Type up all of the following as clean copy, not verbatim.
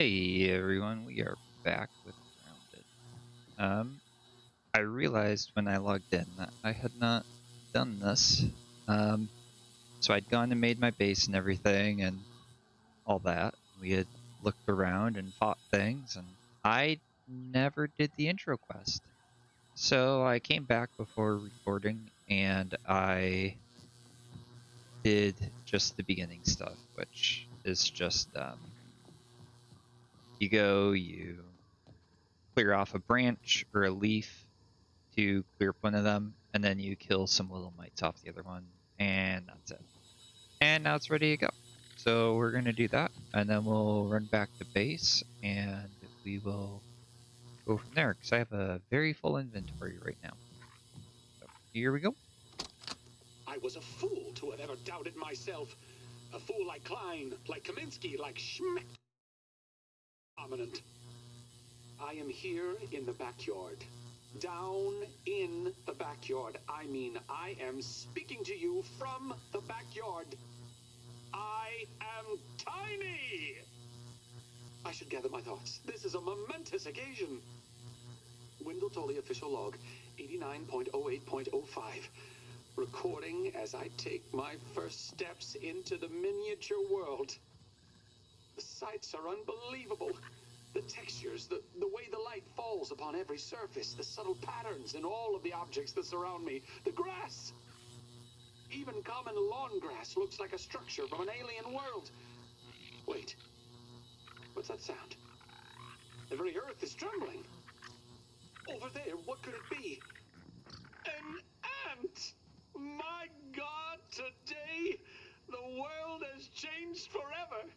Hey everyone, we are back with Grounded. I realized when I logged in that I had not done this. So I'd gone and made my base and everything and all that. We had looked around and fought things, and I never did the intro quest. So I came back before recording and I did just the beginning stuff, which is just you clear off a branch or a leaf to clear up one of them, and then you kill some little mites off the other one, and that's it. And now it's ready to go. So we're going to do that, and then we'll run back to base, and we will go from there, because I have a very full inventory right now. So here we go. I was a fool to have ever doubted myself. A fool like Klein, like Kaminsky, like Schmidt. Dominant. I am here in the backyard. Down in the backyard. I mean, I am speaking to you from the backyard. I am tiny! I should gather my thoughts. This is a momentous occasion. Wendell Tully official log, 89.08.05. Recording as I take my first steps into the miniature world. The sights are unbelievable. The textures, the way the light falls upon every surface, the subtle patterns in all of the objects that surround me, the grass. Even common lawn grass looks like a structure from an alien world. Wait, what's that sound? The very earth is trembling. Over there, what could it be? An ant! My God, today, the world has changed forever.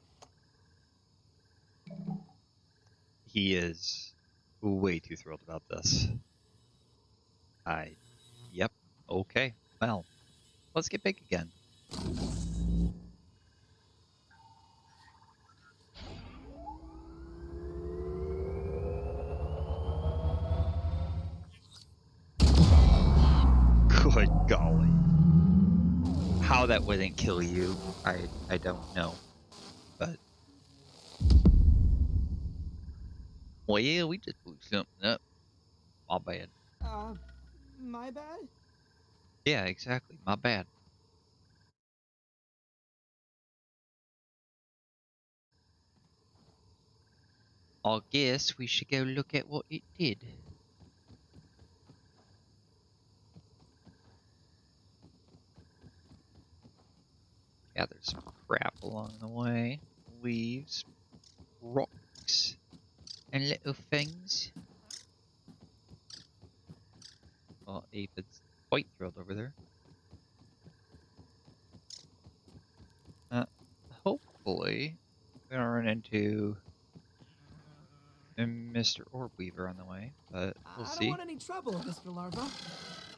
He is way too thrilled about this. Yep, okay, well, let's get big again. Good golly. How that wouldn't kill you, I don't know. But well, yeah, we just blew something up. My bad. My bad? Yeah, exactly. My bad. I guess we should go look at what it did. Gather some crap along the way. Leaves, rocks, and little things. Well, Aphid's quite thrilled over there. Hopefully, we're gonna run into Mr. Orbweaver on the way, but we'll see. I don't want any trouble, Mr. Larva.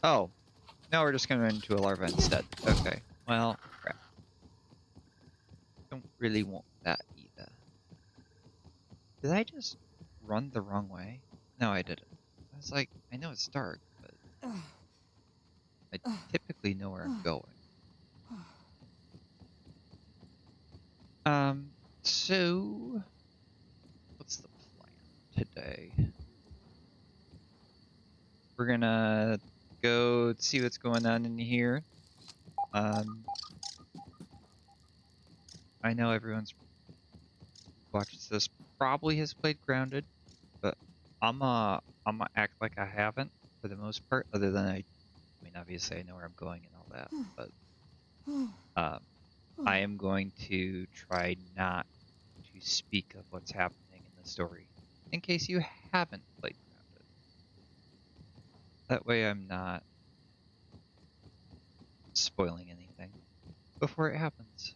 Oh, now we're just gonna run into a larva instead. Okay, well, crap. Don't really want that either. Did I just run the wrong way? No, I didn't. I was like, I know it's dark, but I typically know where I'm going. So what's the plan today? We're gonna go see what's going on in here. I know everyone's watches this probably has played Grounded, but I'm gonna act like I haven't for the most part, other than I mean obviously I know where I'm going and all that, but I am going to try not to speak of what's happening in the story, in case you haven't played Grounded. That way I'm not spoiling anything before it happens.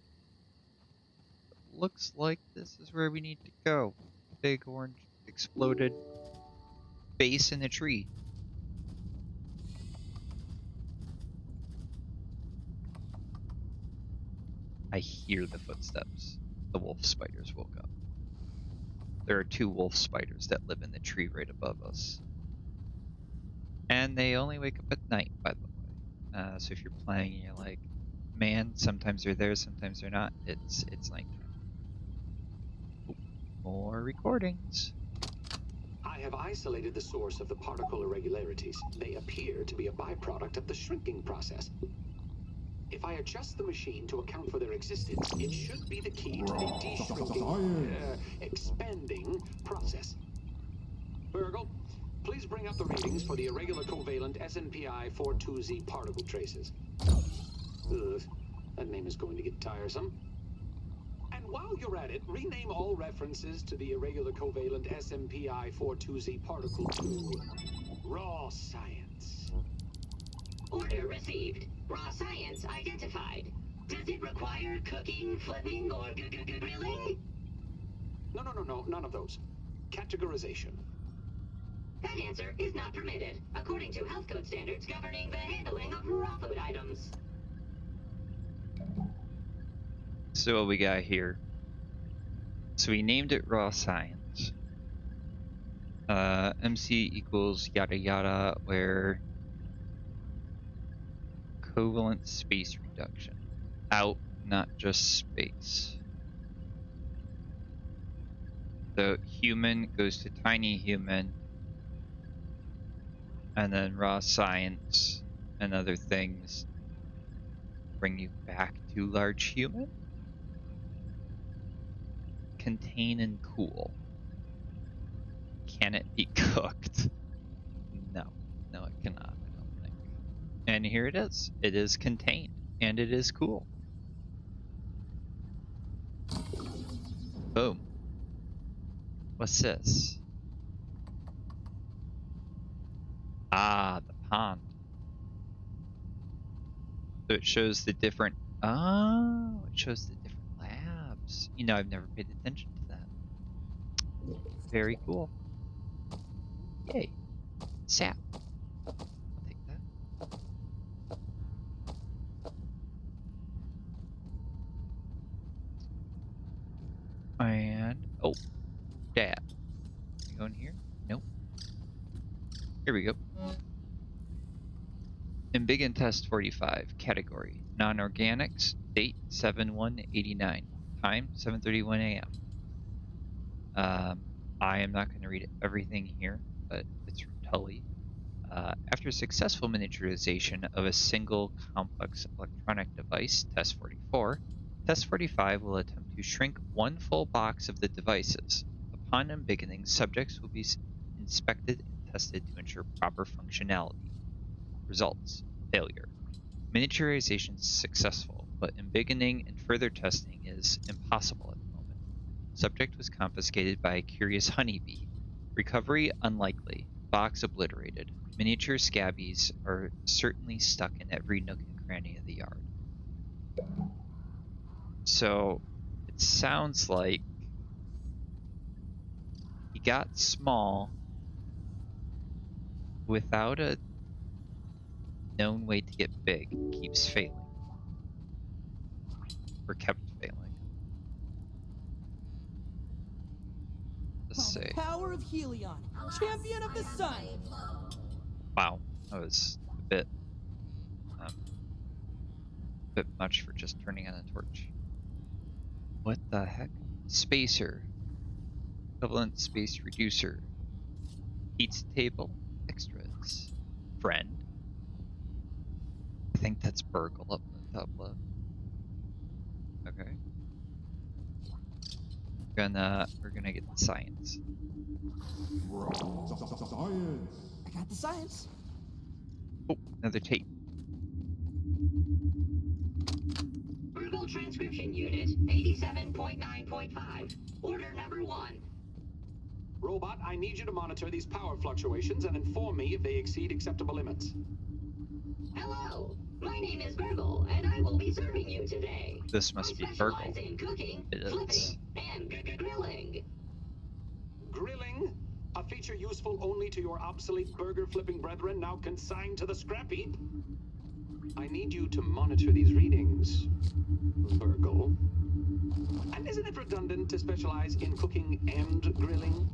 It looks like this is where we need to go. Big orange exploded base in a tree. I hear the footsteps. The wolf spiders woke up. There are 2 wolf spiders that live in the tree right above us. And they only wake up at night, by the way. So if you're playing and you're like, man, sometimes they're there, sometimes they're not, it's nighttime. Oh, More recordings. I have isolated the source of the particle irregularities. They appear to be a byproduct of the shrinking process. If I adjust the machine to account for their existence, it should be the key to the de-shrinking, expanding process. Burgle, please bring up the readings for the irregular covalent SNPI 42Z particle traces. Ugh, that name is going to get tiresome. And while you're at it, rename all references to the irregular covalent SMPI 42Z particle to raw science. Order received. Raw science identified. Does it require cooking, flipping, or grilling? No, none of those. Categorization. That answer is not permitted, according to health code standards governing the handling of raw food items. So what we got here? So we named it raw science. MC equals yada yada, where covalent space reduction. Out, not just space. So human goes to tiny human, and then raw science and other things bring you back to large human. Contain and cool. Can it be cooked? No, it cannot, I don't think. And here it is. It is contained, and it is cool. Boom. What's this? Ah, the pond. So it shows the different... Oh, it shows the different labs. You know, I've never paid attention to that. Very cool. Yay. Sap. I'll take that. And... Oh. Dad. You going here? Nope. Here we go. In Big and Test 45, category, non-organics, date 7/1/89, time 7:31 a.m. I am not going to read everything here, but it's from Tully. After successful miniaturization of a single complex electronic device, Test 44, Test 45 will attempt to shrink one full box of the devices. Upon unbeginning, subjects will be inspected and tested to ensure proper functionality. Results: failure. Miniaturization is successful, but embiggening and further testing is impossible at the moment. Subject was confiscated by a curious honeybee. Recovery unlikely. Box obliterated. Miniature scabbies are certainly stuck in every nook and cranny of the yard. So it sounds like he got small without a known way to get big. Keeps failing. Or kept failing. Let's By see. the power of Helion, champion of the sun. Wow, that was a bit much for just turning on a torch. What the heck? Spacer. Equivalent space reducer. Pizza table. Extras. Friend. I think that's Burgle up in the top left. Okay. We're gonna get the science. I got the science. Oh, another tape. Verbal transcription unit 87.9.5. Order number 1. Robot, I need you to monitor these power fluctuations and inform me if they exceed acceptable limits. Hello, my name is Burgle, and I will be serving you today. This must be I Burgle. specialize in cooking, It is. flipping, and grilling. Grilling? A feature useful only to your obsolete burger-flipping brethren now consigned to the scrap heap? I need you to monitor these readings, Burgle. And isn't it redundant to specialize in cooking and grilling?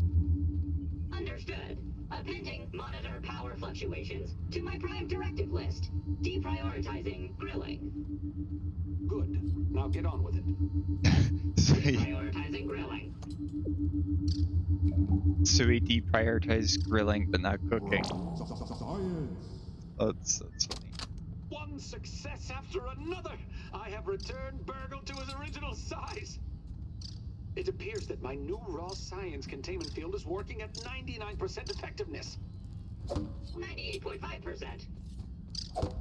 Understood. Appending monitor power fluctuations to my prime directive list. Deprioritizing grilling. Good. Now get on with it. So he, Prioritizing grilling. So we deprioritize grilling but not cooking. That's funny. One success after another! I have returned Burgle to his original size! It appears that my new raw science containment field is working at 99% effectiveness. 98.5%.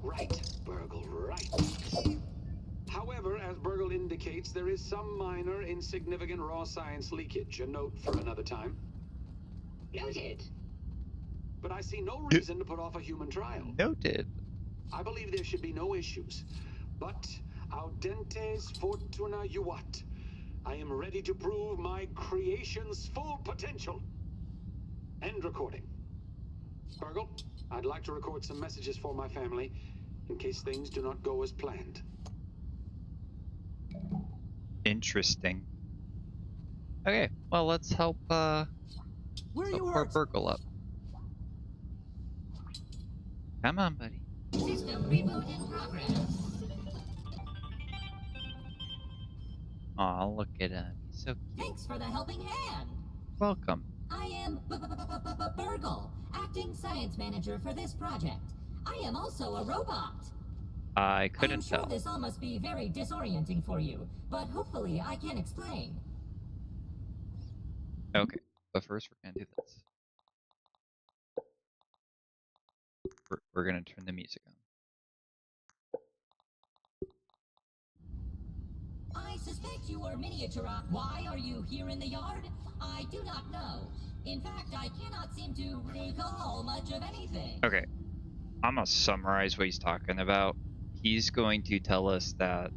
Right, Burgle, right. However, as Burgle indicates, there is some minor, insignificant raw science leakage. A note for another time. Noted. But I see no reason to put off a human trial. Noted. I believe there should be no issues. But audentes fortuna juvat. I am ready to prove my creation's full potential. End recording. Burgle, I'd like to record some messages for my family in case things do not go as planned. Interesting. Okay, well, let's help Where are you poor hurt? Burgle up. Come on, buddy. System reboot in progress. Aw, look at him. He's so cute. Thanks for the helping hand. Welcome. I am Burgle, acting science manager for this project. I am also a robot. I I'm couldn't sure tell. this all must be very disorienting for you, but hopefully I can explain. Okay, but first we're gonna do this. We're gonna turn the music on. I suspect you are miniature. Why are you here in the yard? I do not know. In fact, I cannot seem to recall much of anything. Okay, I'm gonna summarize what he's talking about. He's going to tell us that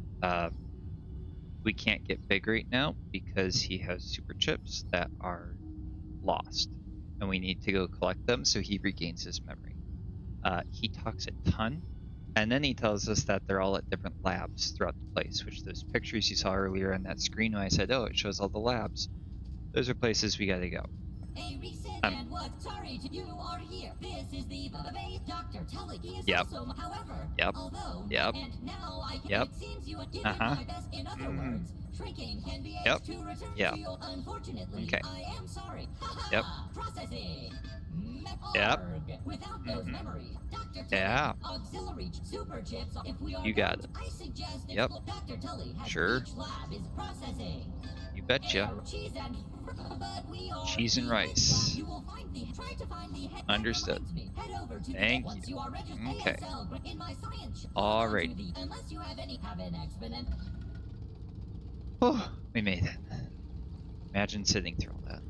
we can't get big right now because he has super chips that are lost, and we need to go collect them so he regains his memory. He talks a ton, and then he tells us that they're all at different labs throughout the place, which those pictures you saw earlier on that screen when I said, oh, it shows all the labs, those are places we gotta go. A reset and what? Sorry, you are here. This is the base Dr. Tully. He is Yep. also, however, Yep. although, Yep. and now I can, Yep. it seems you have given Uh-huh. my best. In other Mhm. words, shrinking can be Yep. to return Yep. to you. Unfortunately, Okay. I am sorry. Yep. Processing. Yep. Without those Mhm. memories, Dr. Tully, Yeah. auxiliary super chips. If we are You got not, it. I suggest Yep. Dr. Tully has Sure. each lab is processing. You betcha. Cheese and but we are Cheese and the rice. You will find the try to find the head. Understood. Head over to Thank the once you. you are registered Okay. ASL in my science. Alright. Unless you have an exponent. Oh, we made it. Imagine sitting through all that.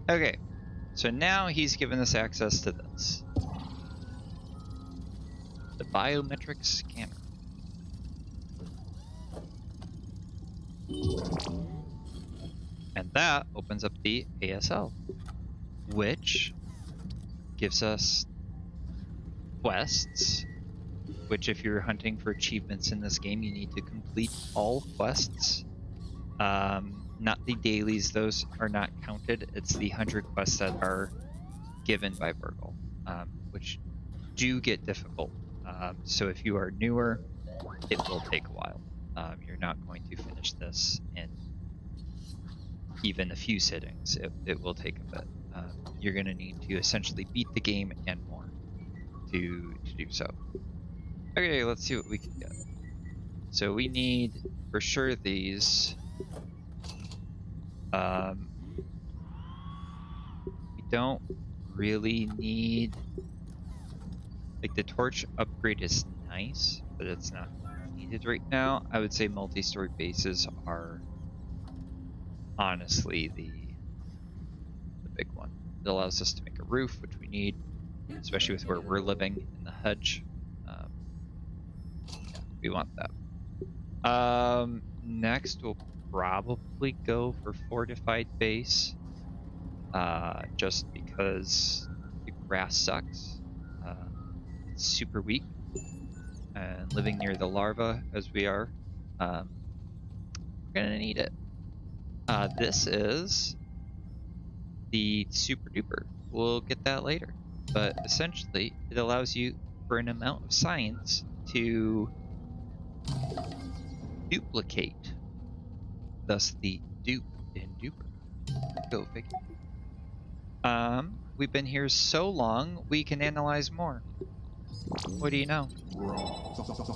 Okay, so now he's given us access to this. The biometric scanner. And that opens up the ASL, which gives us quests, which if you're hunting for achievements in this game, you need to complete all quests. Not the dailies, those are not counted. It's the 100 quests that are given by Burgle, which do get difficult. So if you are newer, it will take a while. You're not going to finish this in even a few sittings. It will take a bit. You're going to need to essentially beat the game and more to do so. Okay, let's see what we can get. So we need, for sure, these. We don't really need, like, the torch upgrade is nice, but it's not needed right now. I would say multi-story bases are honestly the big one. It allows us to make a roof, which we need, especially with where we're living in the hedge. Yeah, we want that. Next we'll probably go for fortified base, just because the grass sucks. It's super weak, and living near the larva as we are, we're gonna need it. This is the super duper. We'll get that later, but essentially it allows you for an amount of science to duplicate, thus the dupe in duper. Go figure. We've been here so long, we can analyze more. What do you know?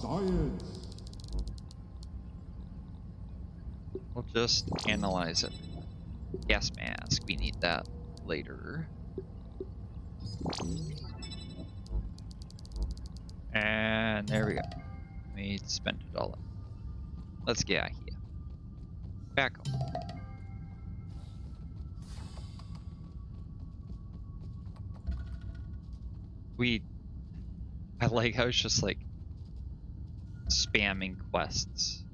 Science. We'll just analyze it. Gas mask, we need that later. And there we go. We spent it all up. Let's get out of here. Back home. I was just like spamming quests.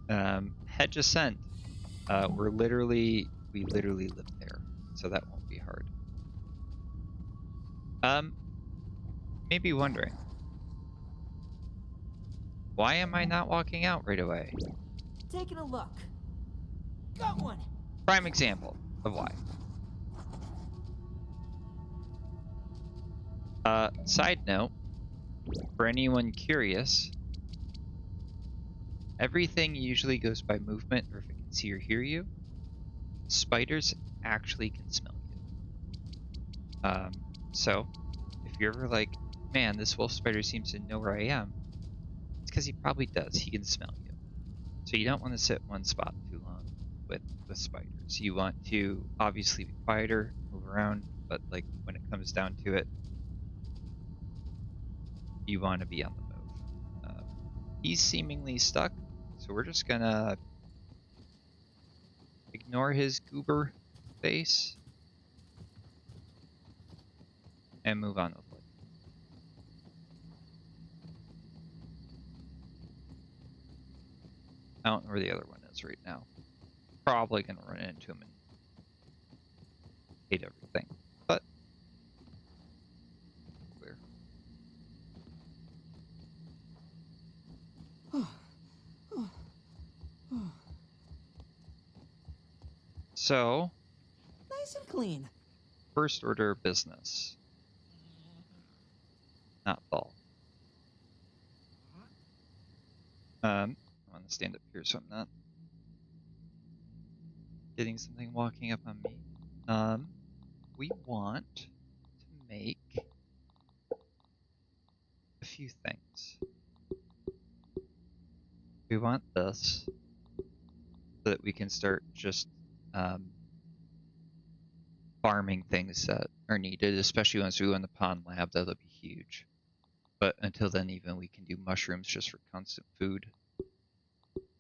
Hedge Ascent. We literally live there, so that won't be hard. Maybe wondering, why am I not walking out right away? Taking a look. Got one. Prime example of why. Side note, for anyone curious, everything usually goes by movement or if it can see or hear you. Spiders actually can smell you. So if you're ever like, man, this wolf spider seems to know where I am, it's because he probably does. He can smell you. So you don't want to sit one spot too long with spiders. You want to obviously be quieter, move around, but like when it comes down to it, you want to be on the move. He's seemingly stuck, so we're just gonna ignore his goober face and move on with life. I don't know where the other one is right now. Probably gonna run into him and hate everything, but clear. So, Nice and clean. first order of business. Not fall. I want to stand up here so I'm not getting something walking up on me. We want to make a few things. We want this so that we can start just farming things that are needed, especially once we go in the pond lab. That'll be huge. But until then, even we can do mushrooms just for constant food.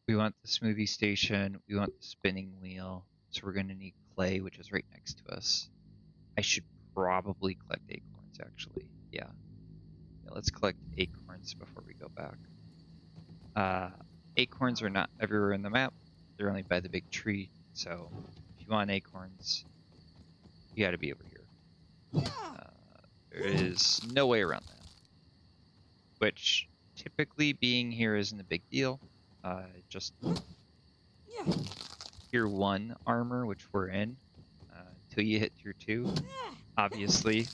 We want the smoothie station. We want the spinning wheel. So we're going to need clay, which is right next to us. I should probably collect acorns, actually. Yeah, let's collect acorns before we go back. Acorns are not everywhere in the map. They're only by the big tree. So if you want acorns, you got to be over here. There is no way around that. Which, typically being here isn't a big deal. Just tier 1 armor, which we're in, until you hit tier 2. Obviously,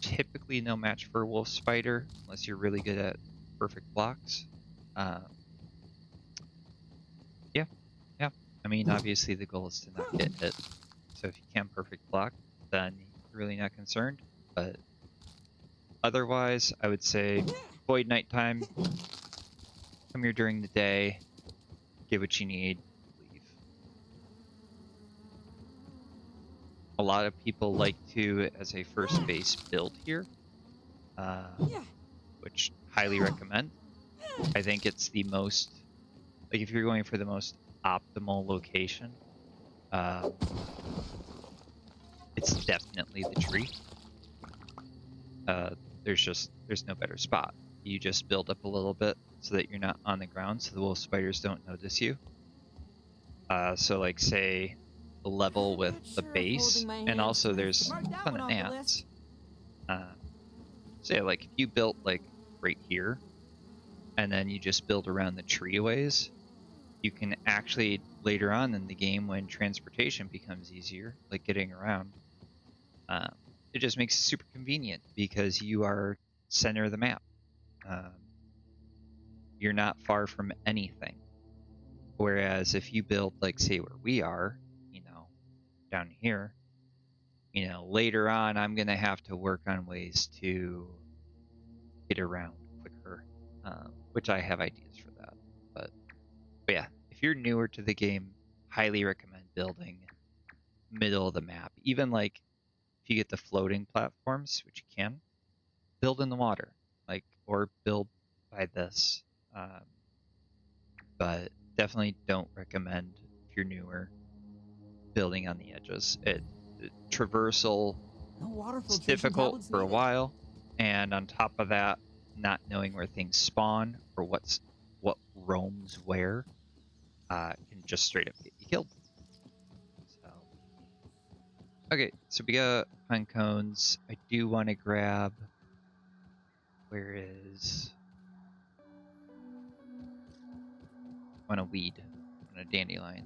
typically no match for a wolf spider, unless you're really good at perfect blocks. Yeah. I mean, obviously the goal is to not get hit. So if you can perfect block, then you're really not concerned. But otherwise, I would say avoid nighttime. Come here during the day. Get what you need. Leave. A lot of people like to, as a first base, build here, which highly recommend. I think it's the most, like if you're going for the most optimal location, it's definitely the tree. There's no better spot. You just build up a little bit so that you're not on the ground, so the wolf spiders don't notice you. So like say the level with the base, and also there's a ton of gnats. So yeah, like if you built like right here, and then you just build around the tree-a-ways, you can actually later on in the game when transportation becomes easier, like getting around, it just makes it super convenient because you are center of the map. You're not far from anything. Whereas if you build, like, say, where we are, down here, later on, I'm going to have to work on ways to get around quicker, which I have ideas for that. But yeah, if you're newer to the game, highly recommend building middle of the map. Even like if you get the floating platforms, which you can, build in the water, or build by this. But definitely don't recommend, if you're newer, building on the edges. Traversal No water is filtration difficult tablets for a needed. while, and on top of that, not knowing where things spawn or what roams where can just straight up get you killed. So, okay, so we got pine cones. I do want to grab. Where is? I want a weed. I want a dandelion.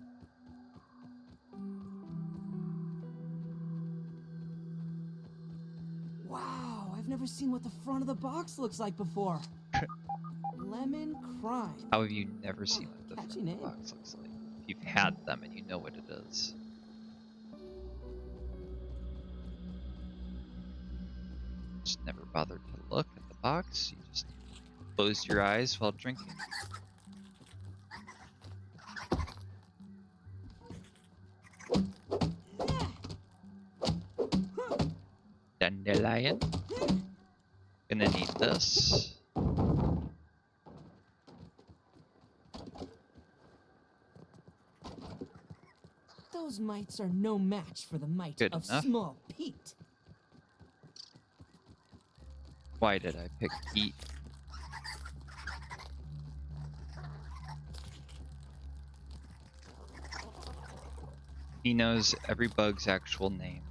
Wow, I've never seen what the front of the box looks like before. Lemon Crime. How have you never seen what the Catchy front of the name. box looks like? If you've had them and you know what it is. Just never bothered to look at the box. You just closed your eyes while drinking. Dandelion. Gonna need this. Those mites are no match for the might Good of enough. Small Pete. Why did I pick Pete? He knows every bug's actual name,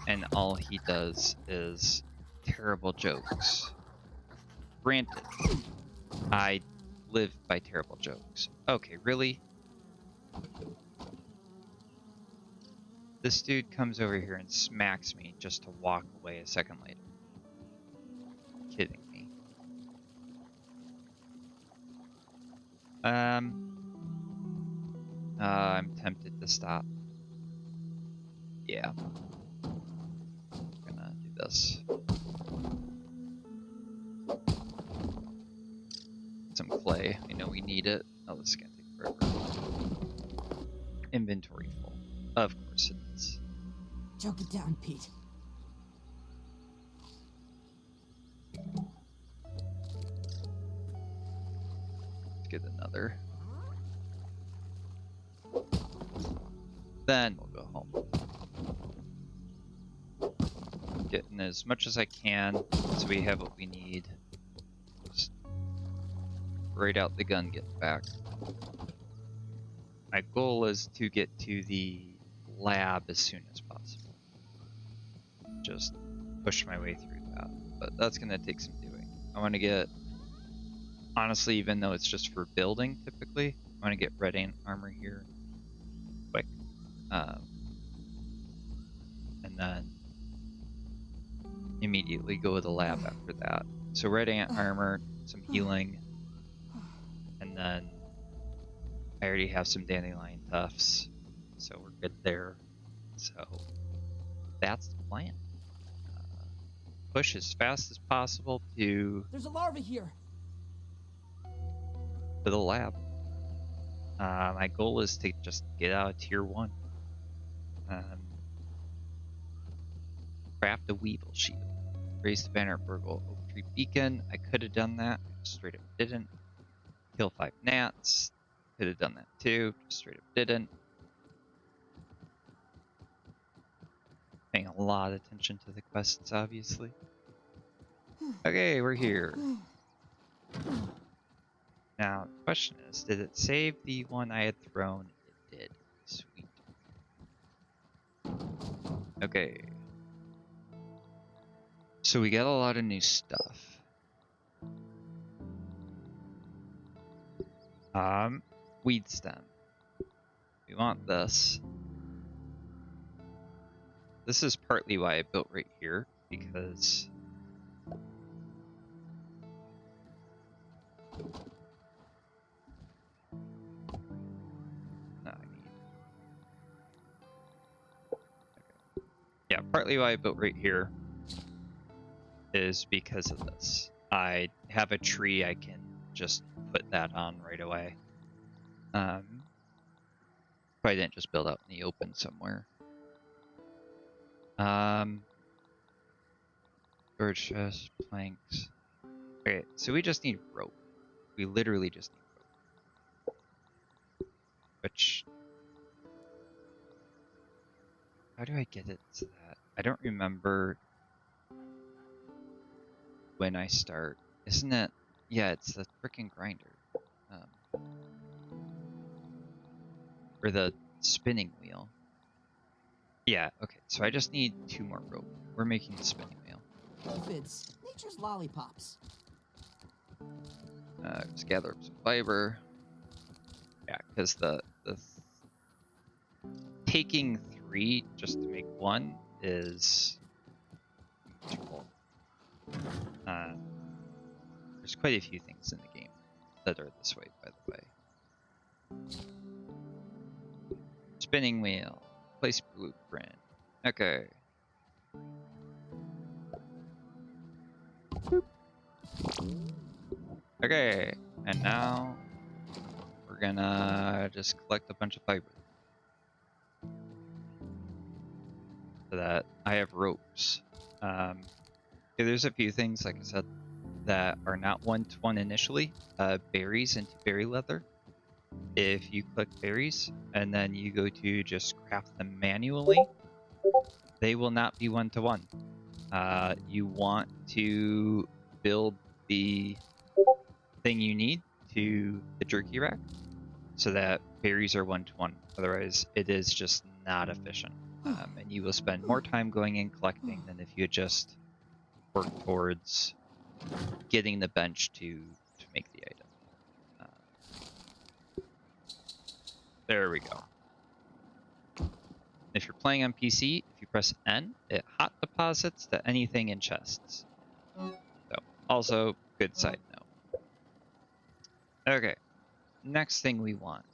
and all he does is terrible jokes. Granted, I live by terrible jokes. Okay, really? This dude comes over here and smacks me just to walk away a second later. Kidding me. I'm tempted to stop. Yeah. I'm gonna do this. Some clay. I know we need it. Oh, this is gonna take forever. Inventory full. Of course it is. Choke it down, Pete. Let's get another. Then we'll go home. Getting as much as I can so we have what we need. Just right out the gun getting back. My goal is to get to the lab as soon as possible. Just push my way through that. But that's going to take some doing. I want to get, honestly, even though it's just for building typically, I want to get red ant armor here quick. And then immediately go to the lab after that. So red ant armor, some healing, and then I already have some dandelion tufts, so we're good there. So that's the plan. Push as fast as possible to There's a larva here. the lab. My goal is to just get out of tier 1. Craft a Weevil shield. Raise the banner, burgle Oak Tree Beacon. I could have done that, straight up didn't. Kill 5 gnats. Could have done that too, just straight up didn't. Paying a lot of attention to the quests, obviously. Okay, we're here. Now, the question is, did it save the one I had thrown? It did. Sweet. Okay. So we got a lot of new stuff. Weed stem. We want this. This is partly why I built right here, because yeah, partly why I built right here is because of this. I have a tree I can just put that on right away. If I didn't just build out in the open somewhere. Storage chest, planks. Okay, so we just need rope. We literally just need rope. Which... how do I get it to that? I don't remember when I start. Isn't it? Yeah, it's the frickin' grinder. Or the spinning wheel. Yeah, okay, so I just need 2 more rope. We're making the spinning wheel. Aphids, nature's lollipops. Just gather up some fiber. Yeah, because the taking 3 just to make 1 is miserable. There's quite a few things in the game that are this way, by the way. Spinning wheel. Place blueprint. Okay. Boop. Okay, and now we're gonna just collect a bunch of fiber. So that I have ropes. Okay, there's a few things, like I said, that are not 1-to-1 initially. Berries into berry leather. If you click berries and then you go to just craft them manually, they will not be 1-to-1. You want to build the thing you need to the jerky rack so that berries are 1-to-1. Otherwise, it is just not efficient. And you will spend more time going and collecting than if you had just worked towards getting the bench to make the item. There we go. If you're playing on PC, if you press N, it hot deposits to anything in chests. So, also, good side note. Okay, next thing we want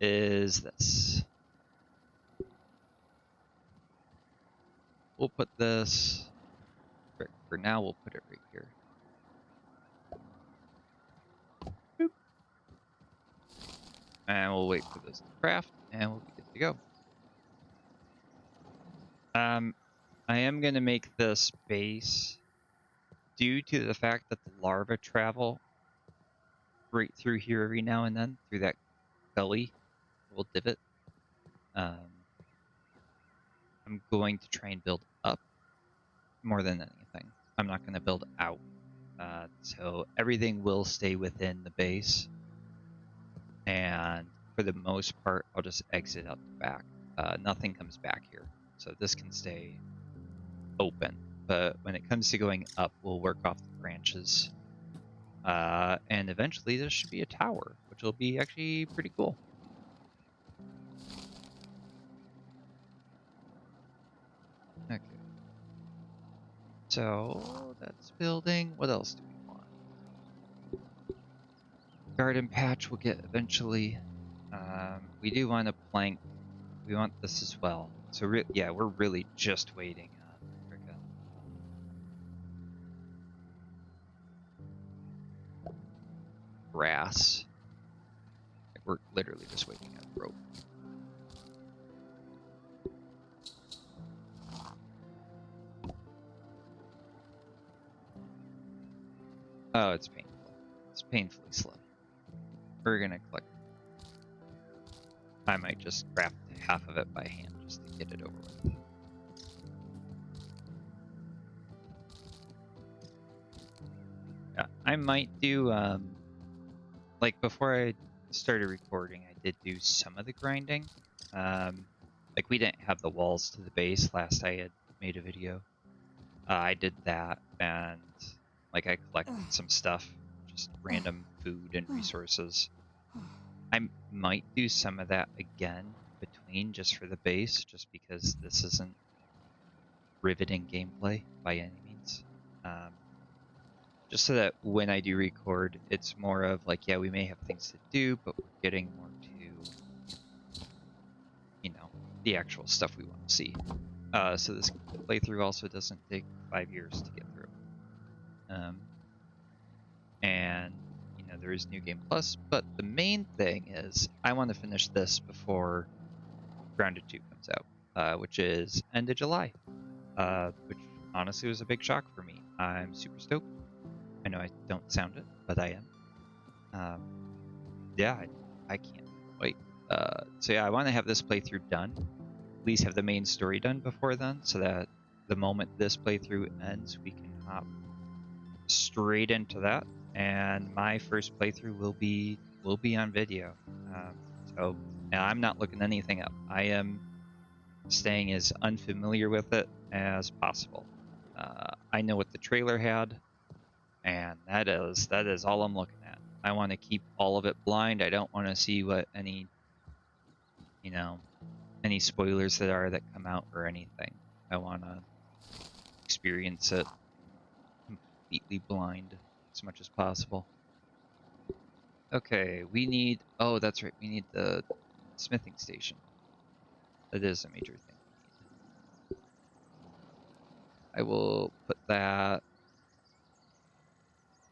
is this. We'll put this, for now we'll put it right here. Boop. And we'll wait for this to craft, and we'll be good to go. I am going to make this base due to the fact that the larvae travel right through here every now and then, through that gully, little divot. I'm going to try and build up more than anything. I'm not going to build out. So everything will stay within the base. And for the most part, I'll just exit out the back. Nothing comes back here. So this can stay open. But when it comes to going up, we'll work off the branches. And eventually there should be a tower, which will be actually pretty cool. Okay. So that's building. What else do we want? Garden patch we'll get eventually. We do want a plank. We want this as well. So yeah, we're really just waiting on frickin' grass. We're literally just waiting on rope. Oh, it's painful. It's painfully slow. We're gonna collect. I might just craft half of it by hand just to get it over with. Yeah, I might do, like before I started recording, I did do some of the grinding. Like we didn't have the walls to the base last I had made a video. I did that, and like I collected some stuff, just random food and resources. I might do some of that again between just for the base, just because this isn't riveting gameplay by any means. Just so that when I do record, it's more of like, yeah, we may have things to do, but we're getting more to, the actual stuff we want to see. So this playthrough also doesn't take 5 years to get through. And there is New Game Plus, but the main thing is I want to finish this before Grounded 2 comes out, which is end of July, which honestly was a big shock for me. I'm super stoked. I know I don't sound it, but I am. Yeah, I can't wait. So yeah, I want to have this playthrough done, at least have the main story done before then, so that the moment this playthrough ends, we can hop straight into that, and my first playthrough will be on video. So and I'm not looking anything up. I am staying as unfamiliar with it as possible. I know what the trailer had, and that is all I'm looking at. I want to keep all of it blind. I don't want to see what any spoilers that come out or anything. I want to experience it completely blind as much as possible. Okay, we need... Oh, that's right. We need the smithing station. That is a major thing we need. I will put that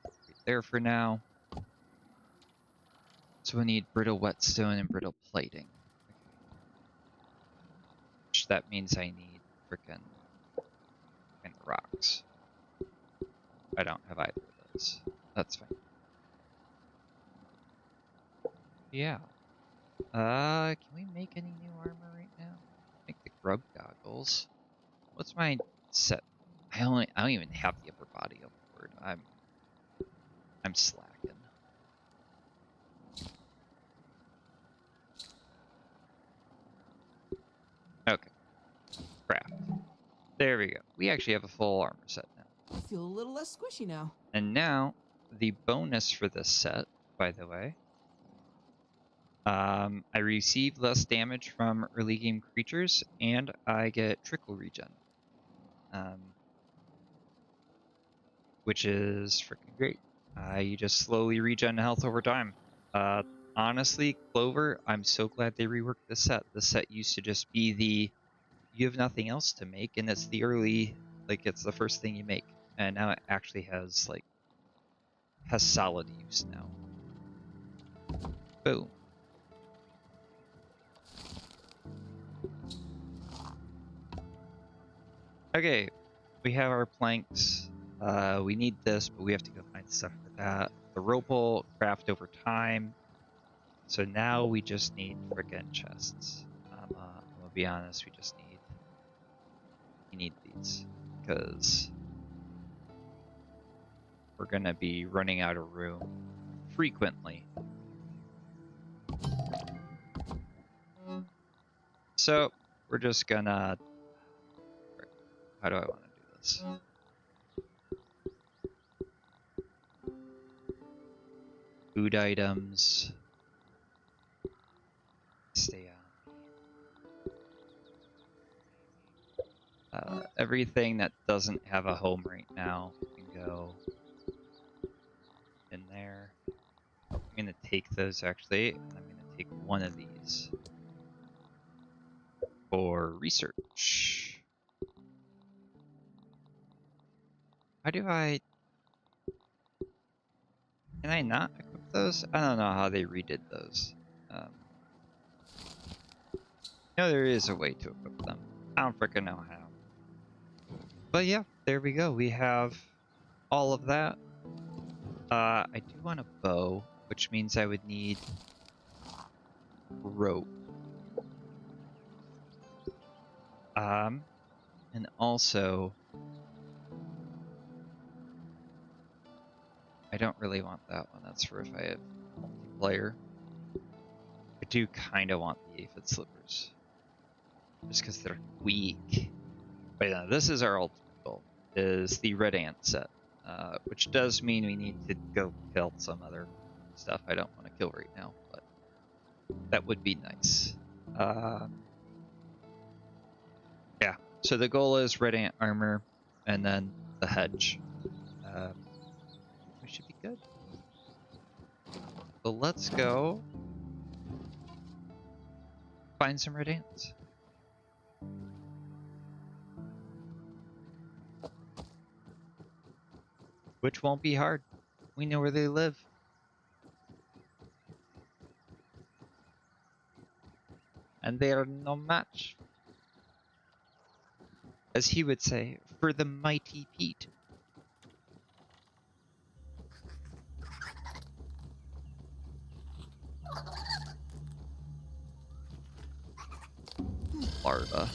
right there for now. So we need brittle whetstone and brittle plating. Okay. Which that means I need frickin' rocks. I don't have either of those. That's fine. Yeah. Can we make any new armor right now? Make the grub goggles. What's my set? I don't even have the upper body on board. I'm slacking. Okay. Craft. There we go. We actually have a full armor set now. I feel a little less squishy now. And now, the bonus for this set, by the way, I receive less damage from early game creatures, and I get trickle regen. Which is freaking great. You just slowly regen health over time. Honestly, Clover, I'm so glad they reworked this set. This set used to just be you have nothing else to make, and it's the early, it's the first thing you make. And now it actually has solid use now. Boom. Okay, we have our planks. We need this, but we have to go find stuff for that. The rope will craft over time. So now we just need frickin' chests. I'm gonna be honest, we need these, because we're gonna be running out of room frequently. So we're just gonna... How do I want to do this? Food items. Stay on. Everything that doesn't have a home right now can go in there. I'm gonna take those actually, and I'm gonna take one of these for research. How do I... Can I not equip those? I don't know how they redid those. No, there is a way to equip them. I don't frickin' know how. But yeah, there we go. We have all of that. I do want a bow, which means I would need rope. And also, I don't really want that one. That's for if I have multiplayer. I do kind of want the aphid slippers, just because they're weak. But yeah, this is our ultimate goal, is the red ant set, which does mean we need to go kill some other stuff I don't want to kill right now, but that would be nice. Yeah, so the goal is red ant armor, and then the hedge. We should be good. So let's go find some red ants. which won't be hard. We know where they live. And they are no match, as he would say, for the mighty Pete. Larva.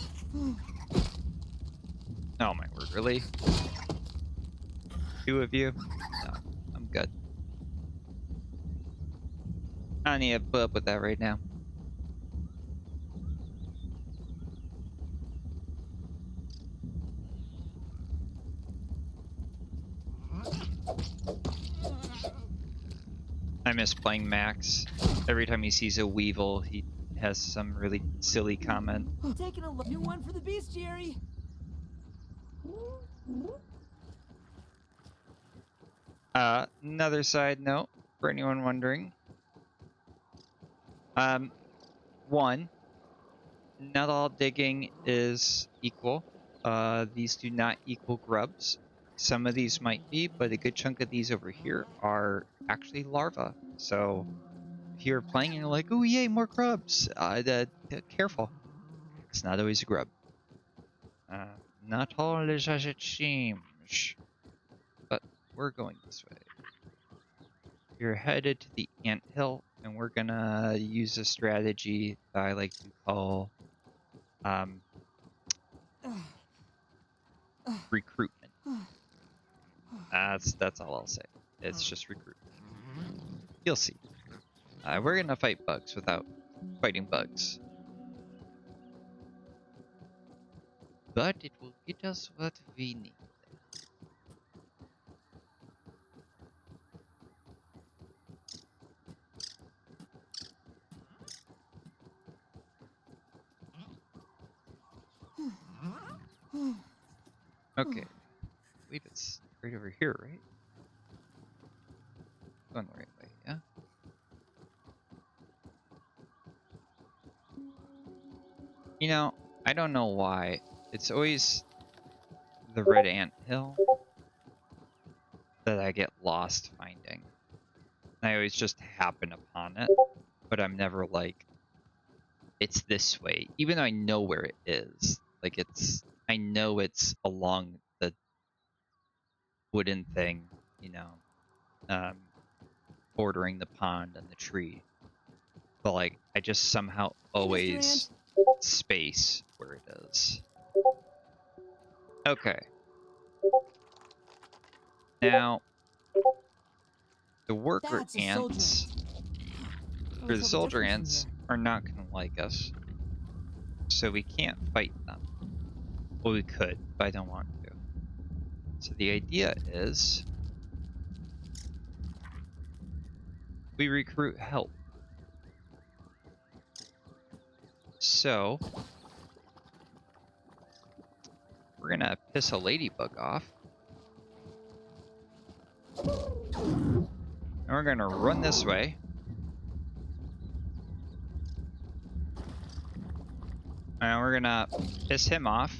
Oh my word, really? 2 of you? No, I'm good. I don't need to put up with that right now. I miss playing Max. Every time he sees a Weevil, he has some really silly comment. Taking a look. New one for the bestiary. Another side note, for anyone wondering. One, not all digging is equal. These do not equal grubs. Some of these might be, but a good chunk of these over here are actually larvae. So if you're playing and you're like, oh yay, more grubs, careful. It's not always a grub. Not always as it seems. But we're going this way. You're headed to the anthill, and we're gonna use a strategy that I like to call recruitment. That's all I'll say. It's just recruitment. You'll see. We're gonna fight bugs without fighting bugs. But it will get us what we need. Okay. I believe it's right over here, right? Going the right way, yeah? You know, I don't know why. It's always the red ant hill that I get lost finding. I always just happen upon it, but I'm never like, it's this way, even though I know where it is. Like I know it's along the wooden thing, you know, bordering the pond and the tree. But like, I just somehow always space where it is. Okay. Now, the worker ants, or the soldier ants, are not going to like us. So we can't fight them. Well, we could, but I don't want to. So the idea is we recruit help. So we're gonna piss a ladybug off. And we're gonna run this way. And we're gonna piss him off.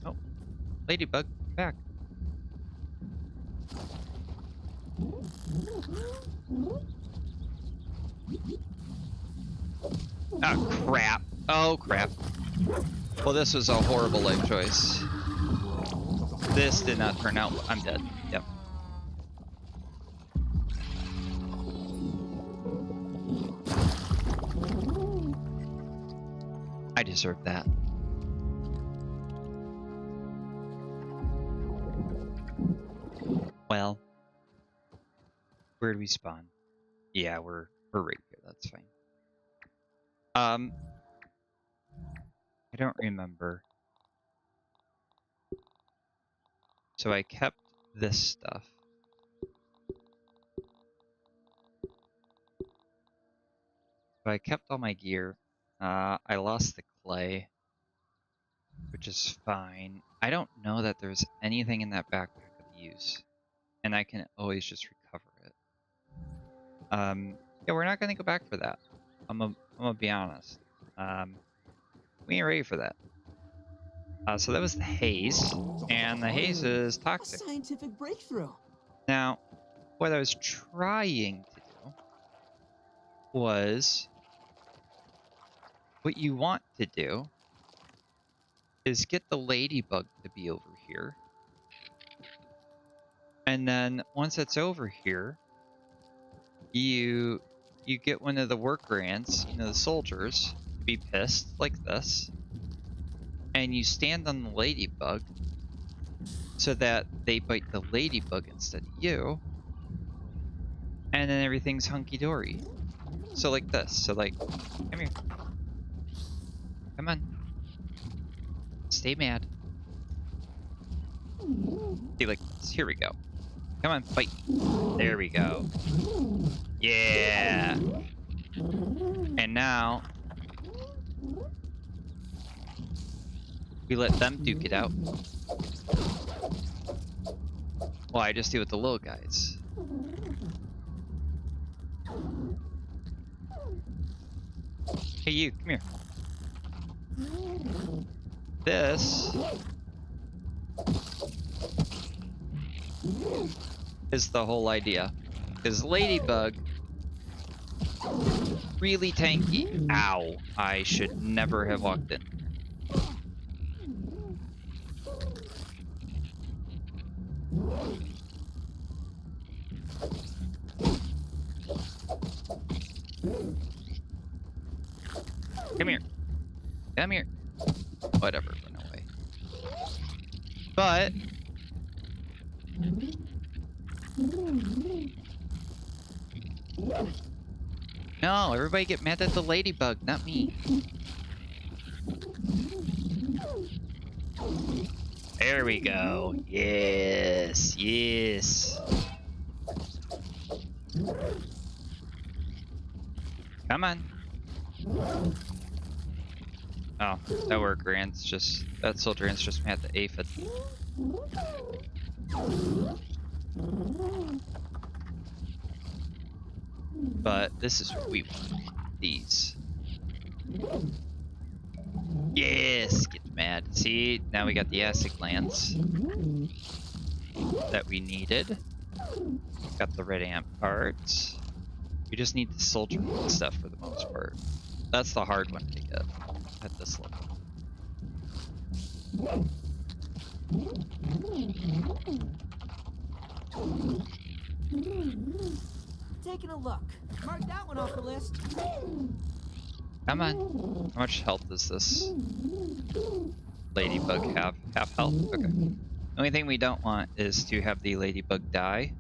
Oh, ladybug, come back. Oh, crap. Oh, crap. Well, this was a horrible life choice. This did not turn out. I'm dead. Yep. I deserve that. Well, where do we spawn? Yeah, we're right here. That's fine. I don't remember. So I kept this stuff. So I kept all my gear. I lost the clay, which is fine. I don't know that there's anything in that backpack of use, and I can always just recover it. Yeah, we're not gonna go back for that. I'm gonna be honest. We ain't ready for that. So that was the haze, and the haze is A toxic. scientific breakthrough. Now, what I was trying to do was, what you want to do is get the ladybug to be over here. And then once it's over here, you get one of the worker ants, the soldiers, to be pissed like this. And you stand on the ladybug so that they bite the ladybug instead of you. And then everything's hunky-dory. So like this. So like, come here. Come on. Stay mad. See, like this. Here we go. Come on, fight. There we go. Yeah. And now we let them duke it out. Well, I just deal with the little guys. Hey, you, come here. This is the whole idea. Because Ladybug, really tanky. Ow, I should never have walked in. Come here. Come here. Whatever, run away. But no, everybody get mad at the ladybug, not me. There we go. Yes, yes. Come on. Oh, that worker ant's just, that soldier ant's just mad at the aphid. But this is what we want. These. Yes, get mad. See, now we got the acid glands that we needed. Got the red ant parts. We just need the soldier stuff for the most part. That's the hard one to get at this level. Taking a look. Mark that one off the list. Come on. How much health does this ladybug have? Half health? Okay. The only thing we don't want is to have the ladybug die.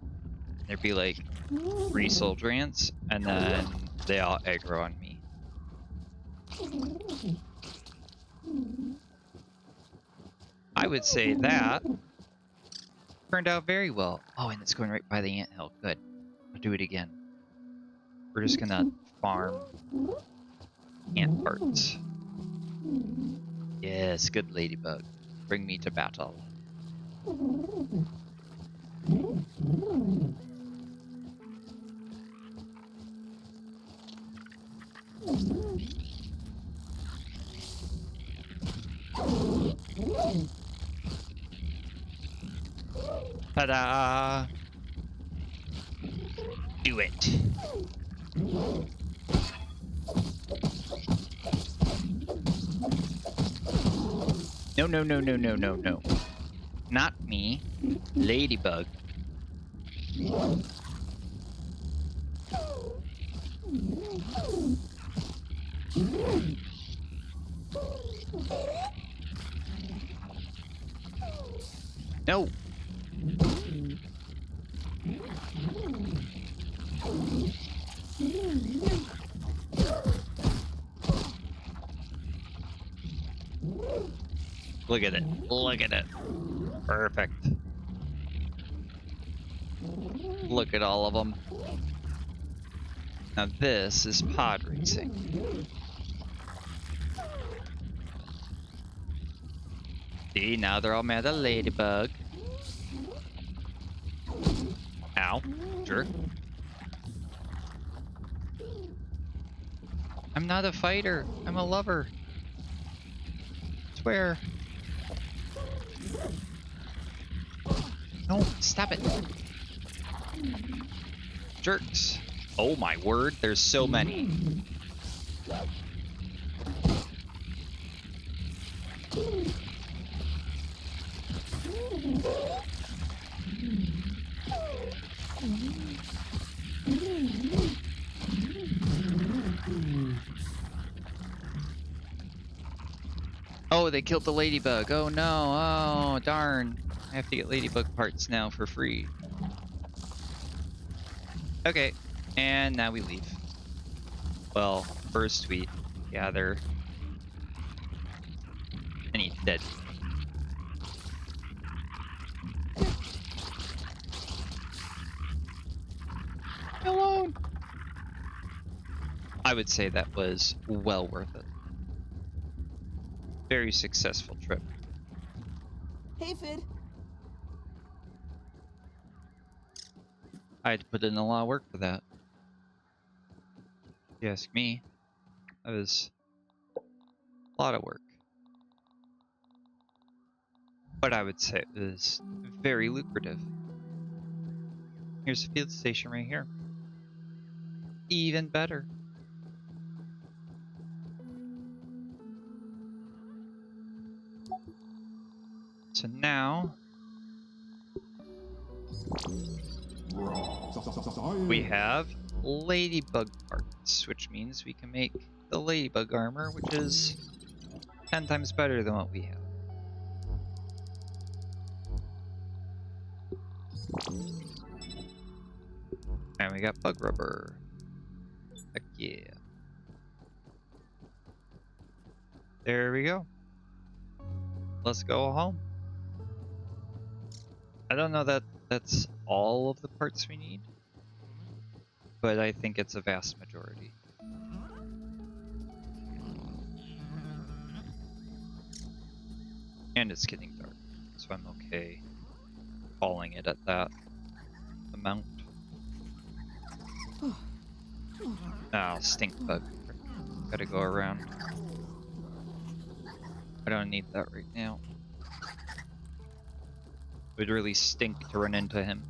There'd be like 3 soldier ants, and then they all aggro on me. I would say that turned out very well. Oh, and it's going right by the anthill. Good. I'll do it again. We're just gonna farm ant parts. Yes, good ladybug. Bring me to battle. Ta-da! Do it. No, no, no, no, no, no, no. Not me. Ladybug. No. Look at it. Look at it. Perfect. Look at all of them. Now this is pod racing. See, now they're all mad at Ladybug. Ow. Jerk. I'm not a fighter. I'm a lover. Swear. No, stop it. Jerks. Oh my word, there's so many. Oh, they killed the ladybug. Oh no. Oh, darn. I have to get ladybug parts now for free. Okay. And now we leave. Well, first we gather any dead. Alone. I would say that was well worth it. Very successful trip. Hey, Fid. I had to put in a lot of work for that. If you ask me, that was a lot of work. But I would say it was very lucrative. Here's a field station right here. Even better. So now we have ladybug parts, which means we can make the ladybug armor, which is 10 times better than what we have. And we got bug rubber. Heck yeah. There we go. Let's go home. I don't know that that's all of the parts we need, but I think it's a vast majority. And it's getting dark, so I'm okay calling it at that amount. Oh, stink bug. Gotta go around. I don't need that right now. It would really stink to run into him.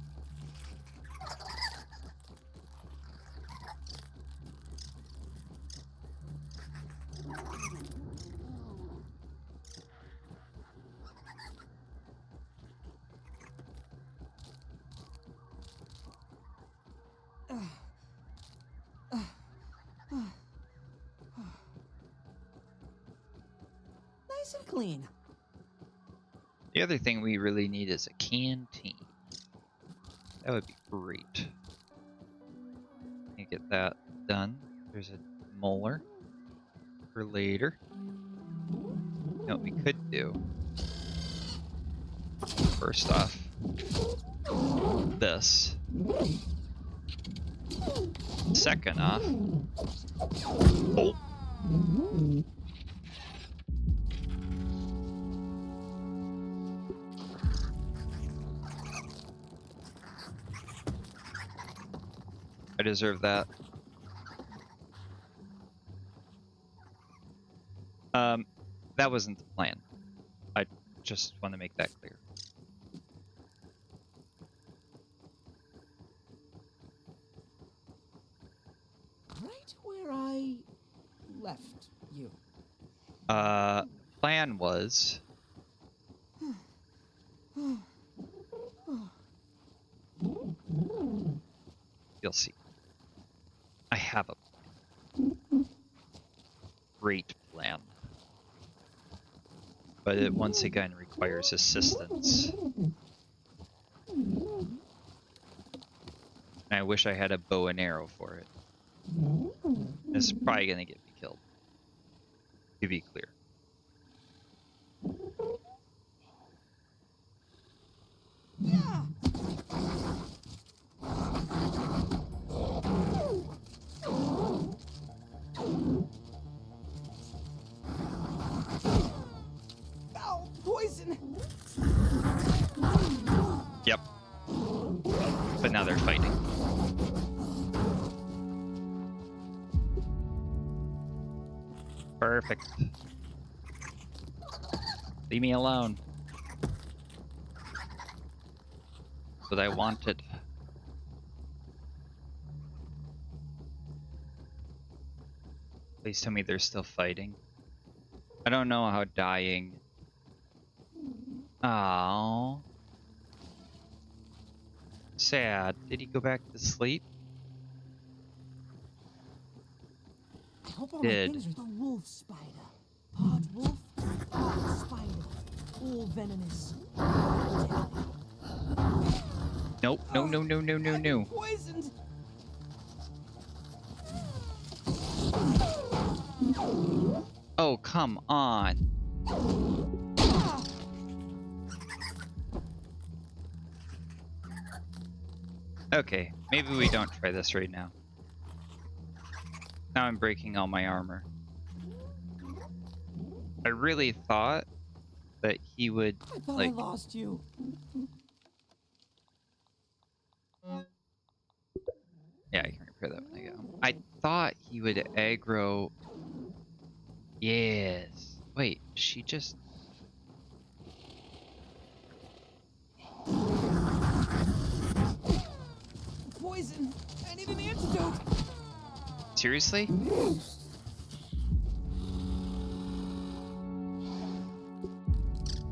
Nice and clean. The other thing we really need is a canteen. That would be great. You get that done. There's a molar for later. You know what we could do? First off, this. Second off, oh. I deserve that. That wasn't the plan. I just want to make that clear. Right where I left you. Plan was you'll see. I have a plan. Great plan. But it once again requires assistance. And I wish I had a bow and arrow for it. It's probably gonna get me killed. To be clear. Yeah. Ow, poison. Yep. But now they're fighting. Perfect. Leave me alone. what I wanted. Please tell me they're still fighting. I don't know how dying... Oh, sad. Did he go back to sleep? I hope all my Did. things are the wolf spider. Pod wolf, pod spider. All venomous. Deadly. Nope. No, no, no, no, no, I've been no. poisoned. Oh, come on. Okay, maybe we don't try this right now. Now I'm breaking all my armor. I really thought that he would, I thought like... I lost you. Yeah, I can repair that when I get home. I thought he would aggro... Yes. Wait, she just... Poison. I need an antidote. Seriously?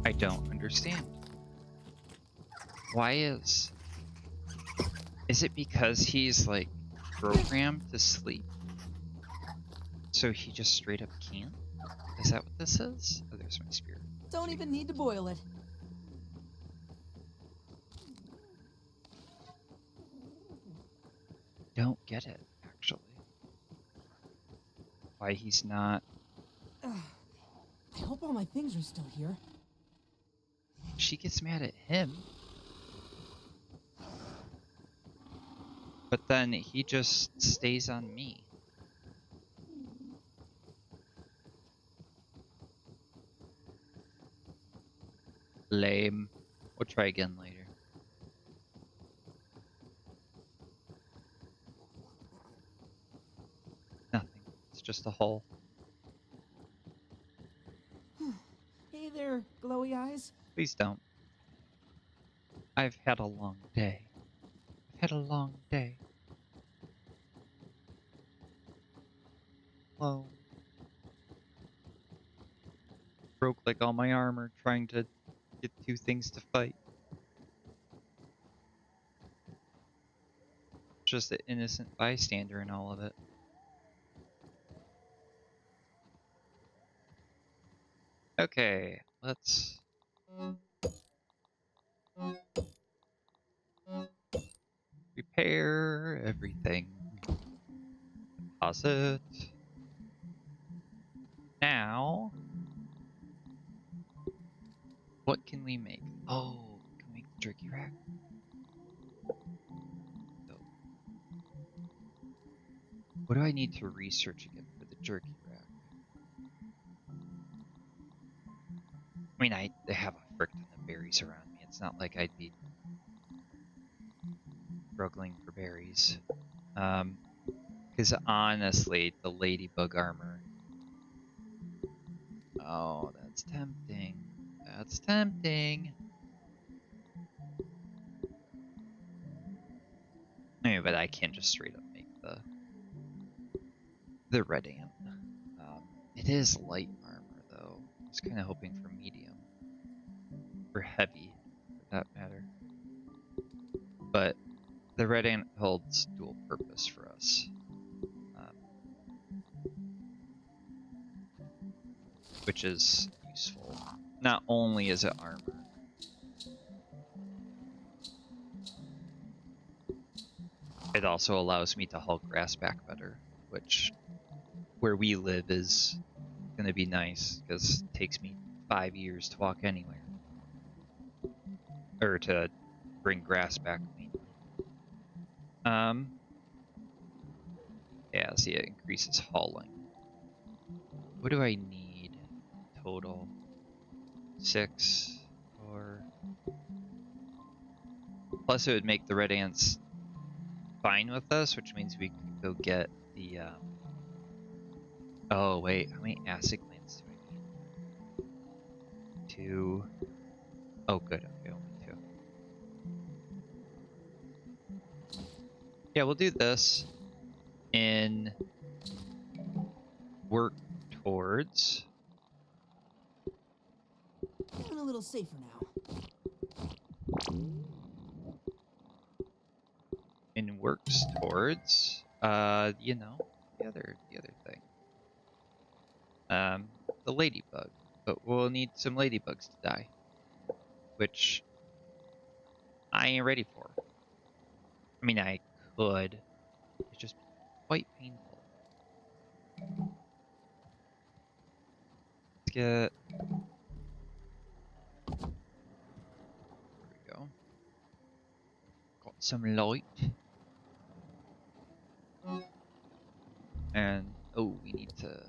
I don't understand. Why is... Is it because he's, like, programmed to sleep? So he just straight up can't? Is that what this is? Oh, there's my spirit. Don't even need to boil it. Don't get it, actually. Why he's not... I hope all my things are still here. She gets mad at him. But then he just stays on me. Lame. We'll try again later. Nothing. It's just a hole. Hey there, glowy eyes. Please don't. I've had a long day. I've had a long day. Hello. Broke like all my armor trying to get two things to fight. Just an innocent bystander in all of it. Okay, let's... repair everything. Deposit. Now... what can we make? Oh, can we make the jerky rack? No. What do I need to research again for the jerky rack? I mean, I have a frick ton of berries around me. It's not like I'd be struggling for berries. Because honestly, the ladybug armor... Oh, that's tempting. That's tempting. Anyway, but I can't just straight up make the red ant. It is light armor, though. I was kind of hoping for medium. Or heavy, for that matter. But the red ant holds dual purpose for us. Which is useful. Not only is it armor. It also allows me to haul grass back better, which, where we live, is going to be nice, because it takes me 5 years to walk anywhere. Or to bring grass back, mainly. Yeah, see, it increases hauling. What do I need total? 6, or... Plus it would make the red ants fine with us, which means we could go get the, Oh, wait, how many acid glands do I need? 2. Oh, good, okay, only 2. Yeah, we'll do this in work towards. Feeling a little safer now. In works towards, you know, the other thing. The ladybug. But we'll need some ladybugs to die. Which I ain't ready for. I mean, I could. It's just quite painful. Let's get... There we go. Got some light. And, oh, we need to...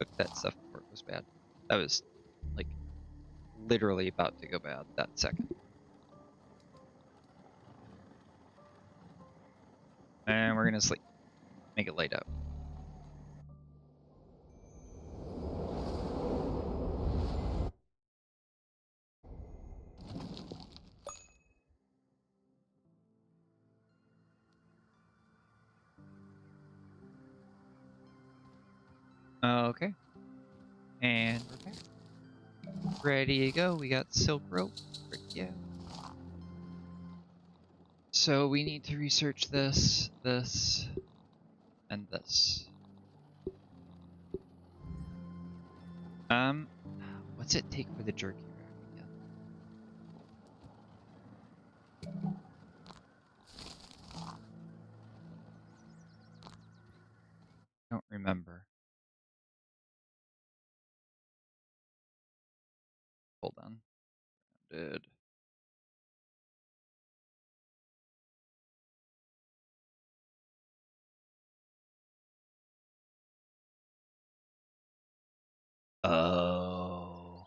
Cook that stuff before it goes bad. That was, like, literally about to go bad that second. And we're gonna sleep. Make it light up. Okay. And we're back. Ready to go. We got silk rope. Frick yeah. So we need to research this, this, and this. What's it take for the jerky rack again? Don't remember. Hold on. Did. Oh.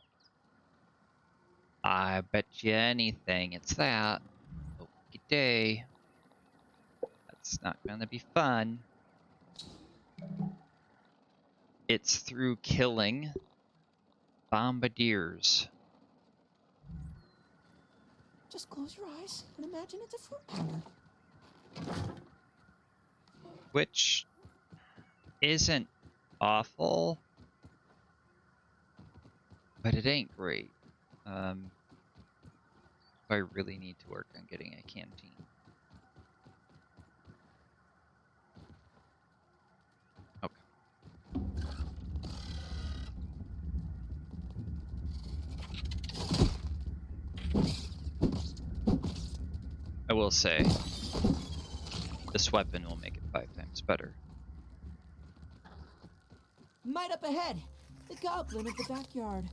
I bet you anything it's that. Okie day. That's not gonna be fun. It's through killing bombardiers. Just close your eyes and imagine it's a fruit counter. Which isn't awful, but it ain't great. I really need to work on getting a canteen. Okay. I will say, this weapon will make it 5 times better. Might up ahead. The goblin at the backyard.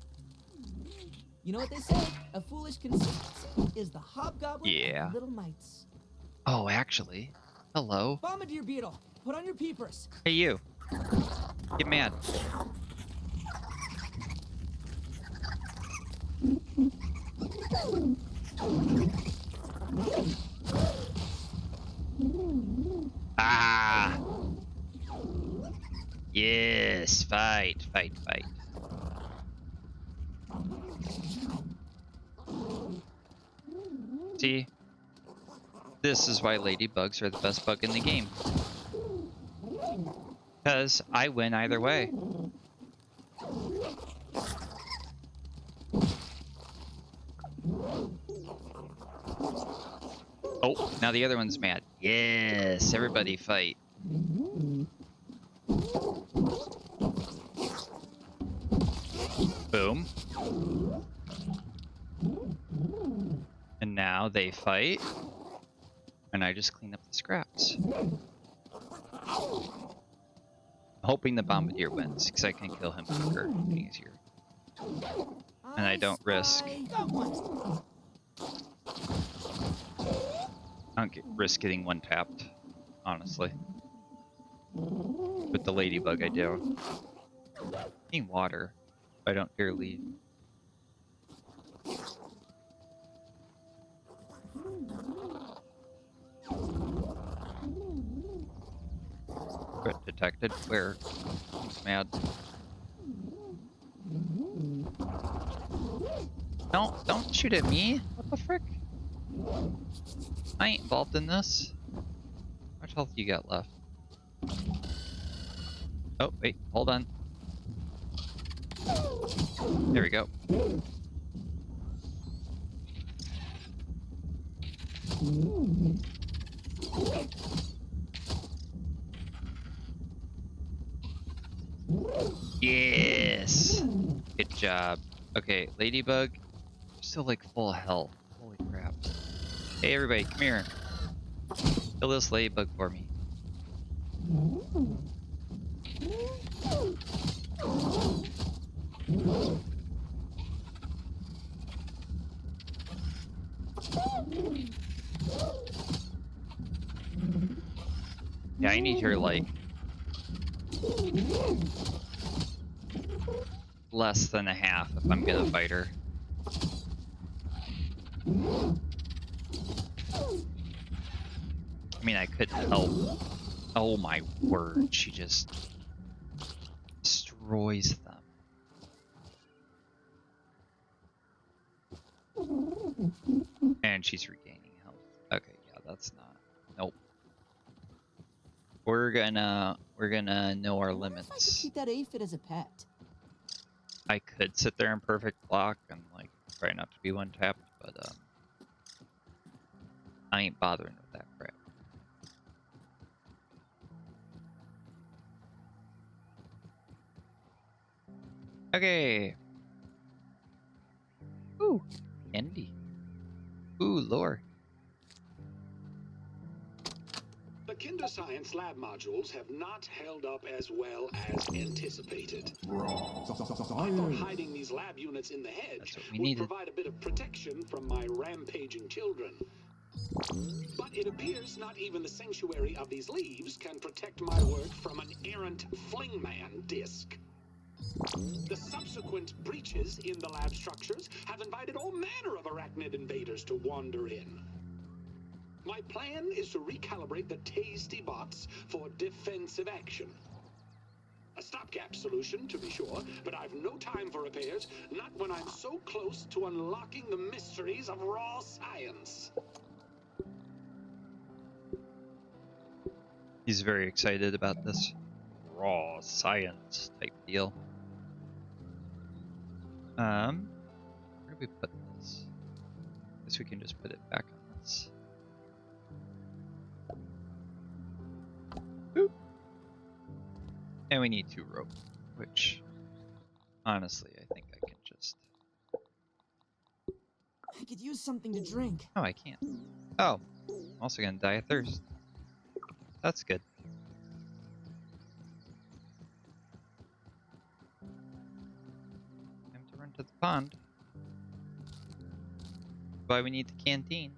You know what they say? A foolish consistency is the hobgoblin of little mites. Oh, actually. Hello. Bombardier beetle, put on your peepers. Hey, you. Get mad. Ah! Yes, fight, fight, fight. See? This is why ladybugs are the best bug in the game. Because I win either way. Oh, now the other one's mad. Yes, everybody fight. Boom. And now they fight. And I just clean up the scraps. I'm hoping the bombardier wins, because I can kill him quicker and easier. And I don't risk... I don't risk getting one tapped, honestly. With the ladybug I do. I need water. I don't dare leave. Threat detected. Where? He's mad. Don't shoot at me. What the frick? I ain't involved in this. How much health you got left? Oh, wait, hold on. There we go. Yes! Good job. Okay, Ladybug, you're still like full health. Holy crap. Hey everybody, come here. Kill this Ladybug for me. Yeah, I need her like less than a half if I'm gonna fight her. I mean, I could help. Oh my word, she just destroys them. And she's regaining health. Okay, yeah, that's not. Nope. We're gonna know our limits. If I could keep that aphid as a pet. I could sit there in perfect block and like try not to be one tapped, but I ain't bothering with that crap. Okay. Ooh, candy. Ooh, lore. The Kinder Science lab modules have not held up as well as anticipated. I thought Science. hiding these lab units in the hedge That's what we would needed. provide a bit of protection from my rampaging children. But it appears not even the sanctuary of these leaves can protect my work from an errant flingman disc. The subsequent breaches in the lab structures have invited all manner of arachnid invaders to wander in. My plan is to recalibrate the tasty bots for defensive action. A stopgap solution, to be sure, but I've no time for repairs, not when I'm so close to unlocking the mysteries of raw science. He's very excited about this raw science type deal. Where do we put this? Guess we can just put it back on this. Boop. And we need 2 rope, which honestly I think I can just. I could use something to drink. Oh, I can't. Oh, I'm also gonna die of thirst. That's good. Time to run to the pond. Why we need the canteen.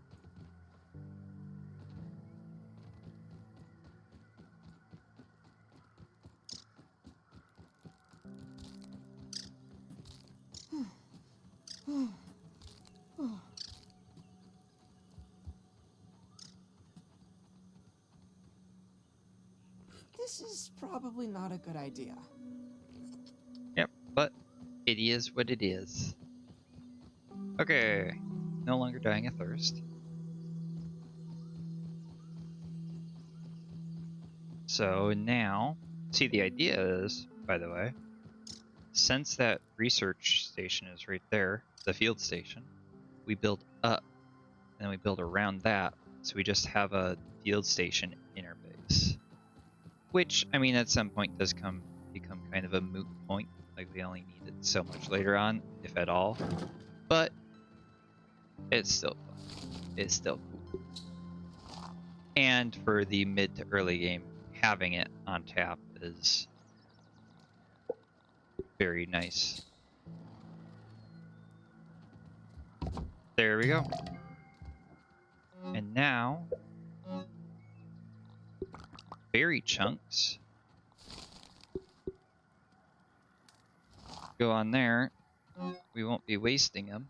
This is probably not a good idea. Yep, but it is what it is. Okay, no longer dying of thirst. So now, see, the idea is, by the way, since that research station is right there, the field station, we build up and then we build around that. So we just have a field station inner base. Which, I mean, at some point does become kind of a moot point. Like, we only need it so much later on, if at all. But it's still fun. It's still cool. And for the mid to early game, having it on tap is very nice. There we go. And now, berry chunks go on there. We won't be wasting them.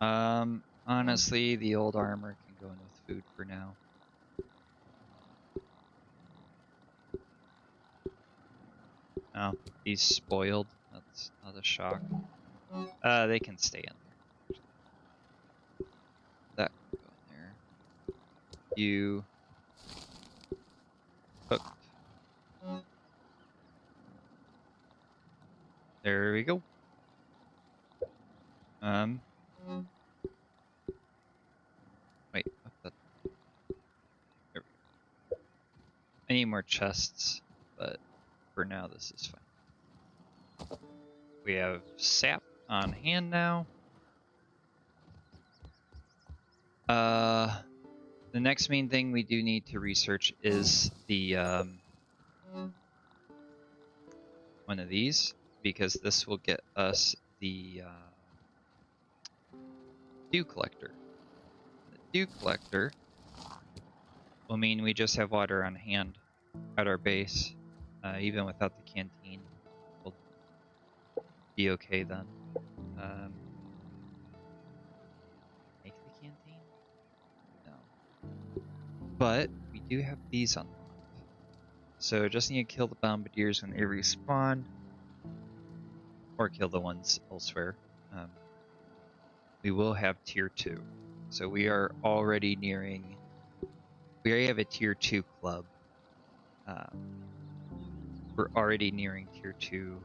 Honestly, the old armor can go in with food for now. Oh, he's spoiled. That's not a shock. They can stay in there. That can go in there. You cooked. There we go. Wait, what the? There we go. I need more chests, but for now this is fine. We have sap on hand now. The next main thing we do need to research is the one of these, because this will get us the dew collector. The dew collector will mean we just have water on hand at our base, even without the canteen. We'll be okay then. Make the canteen? No. But we do have these unlocked. So just need to kill the bombardiers when they respawn, or kill the ones elsewhere. We will have tier 2. So we are already nearing. We already have a tier 2 club. We're already nearing tier 2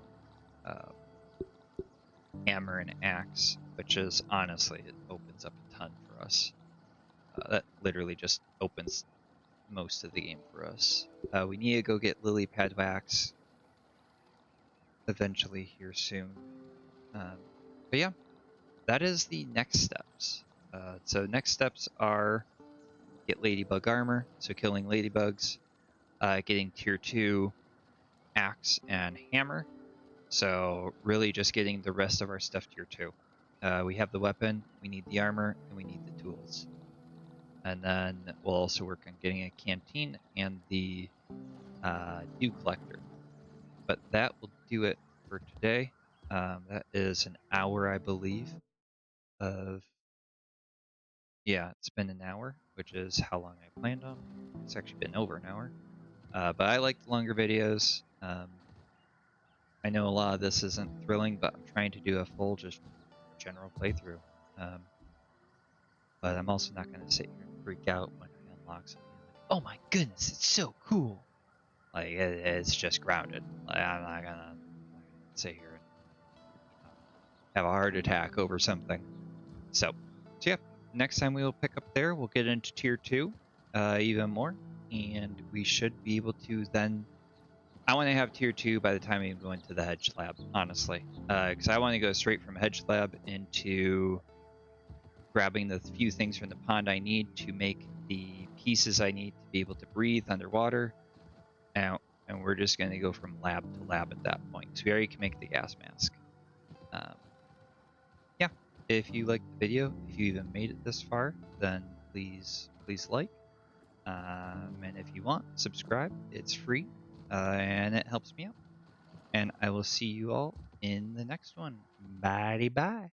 hammer and axe, which is honestly, it opens up a ton for us. That literally just opens most of the game for us. We need to go get lily pad wax eventually here soon. But yeah, that is the next steps. So next steps are get ladybug armor, so killing ladybugs, getting tier 2 axe and hammer, so really just getting the rest of our stuff tier 2. We have the weapon, we need the armor, and we need the tools. And then we'll also work on getting a canteen and the dew collector. But that will do it for today. That is an hour, I believe, of... Yeah, it's been an hour, which is how long I planned on. It's actually been over an hour. But I like the longer videos. I know a lot of this isn't thrilling, but I'm trying to do a full, just general playthrough. But I'm also not going to sit here and freak out when I unlock something. Like, oh my goodness, it's so cool! Like, it's just grounded. Like, I'm not gonna sit here and have a heart attack over something. So yeah, next time we will pick up there. We'll get into tier 2 even more, and we should be able to then... I want to have tier 2 by the time we go into the hedge lab, honestly, because I want to go straight from hedge lab into grabbing the few things from the pond I need to make the pieces I need to be able to breathe underwater. And we're just going to go from lab to lab at that point. So we already can make the gas mask. Yeah, if you liked the video, if you even made it this far, then please like. And if you want, subscribe. It's free, and it helps me out. And I will see you all in the next one. Bye bye.